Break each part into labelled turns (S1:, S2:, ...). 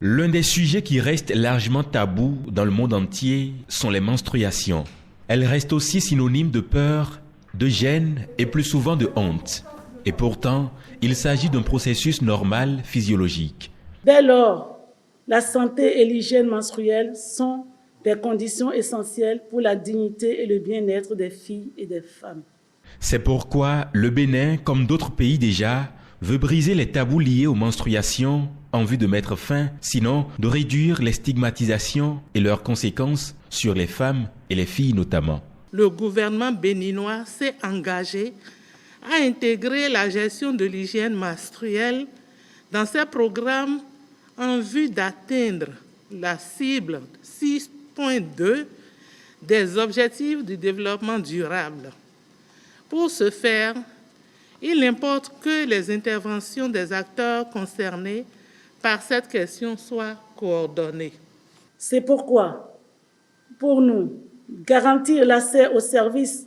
S1: L'un des sujets qui reste largement tabou dans le monde entier sont les menstruations. Elles restent aussi synonymes de peur, de gêne et plus souvent de honte. Et pourtant, il s'agit d'un processus normal, physiologique.
S2: Dès lors, la santé et l'hygiène menstruelle sont des conditions essentielles pour la dignité et le bien-être des filles et des femmes.
S1: C'est pourquoi le Bénin, comme d'autres pays déjà, veut briser les tabous liés aux menstruations en vue de mettre fin, sinon de réduire les stigmatisations et leurs conséquences sur les femmes et les filles notamment.
S3: Le gouvernement béninois s'est engagé à intégrer la gestion de l'hygiène menstruelle dans ses programmes en vue d'atteindre la cible 6.2 des objectifs du développement durable. Pour ce faire, il importe que les interventions des acteurs concernés par cette question soient coordonnées.
S2: C'est pourquoi, pour nous, garantir l'accès aux services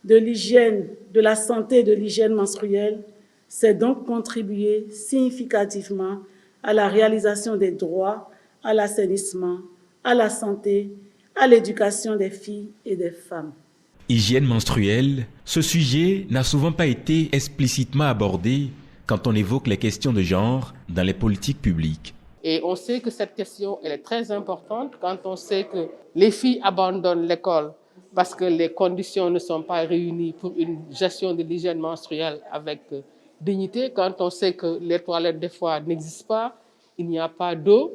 S2: de l'hygiène, de la santé et de l'hygiène menstruelle, c'est donc contribuer significativement à la réalisation des droits, à l'assainissement, à la santé, à l'éducation des filles et des femmes.
S1: Hygiène menstruelle, ce sujet n'a souvent pas été explicitement abordé quand on évoque les questions de genre dans les politiques publiques.
S4: Et on sait que cette question elle est très importante quand on sait que les filles abandonnent l'école parce que les conditions ne sont pas réunies pour une gestion de l'hygiène menstruelle avec dignité, quand on sait que les toilettes des fois n'existent pas, il n'y a pas d'eau,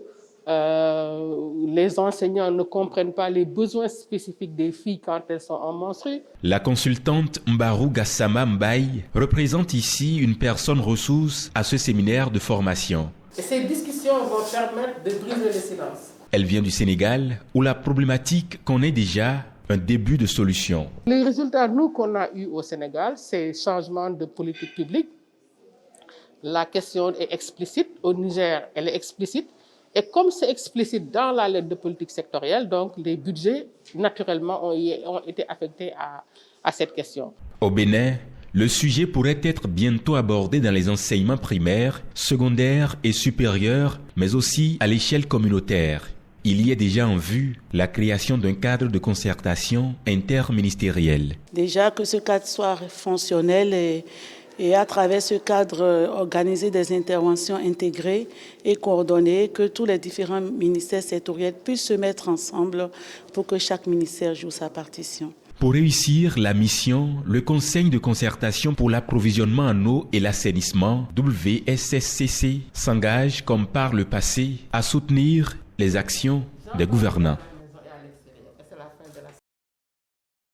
S4: les enseignants ne comprennent pas les besoins spécifiques des filles quand elles sont en menstrues.
S1: La consultante Mbarou Gassama Mbaye représente ici une personne ressource à ce séminaire de formation.
S4: Et ces discussions vont permettre de briser le silence.
S1: Elle vient du Sénégal, où la problématique connaît déjà un début de solution.
S4: Les résultats, nous, qu'on a eus au Sénégal, c'est changement de politique publique. La question est explicite. Au Niger, elle est explicite. Et comme c'est explicite dans la lettre de politique sectorielle, donc les budgets, naturellement, ont été affectés à cette question.
S1: Au Bénin, le sujet pourrait être bientôt abordé dans les enseignements primaires, secondaires et supérieurs, mais aussi à l'échelle communautaire. Il y a déjà en vue la création d'un cadre de concertation interministériel.
S2: Déjà que ce cadre soit fonctionnel et à travers ce cadre, organiser des interventions intégrées et coordonnées, que tous les différents ministères sectoriels puissent se mettre ensemble pour que chaque ministère joue sa partition.
S1: Pour réussir la mission, le Conseil de concertation pour l'approvisionnement en eau et l'assainissement, WSSCC, s'engage, comme par le passé, à soutenir les actions des gouvernants.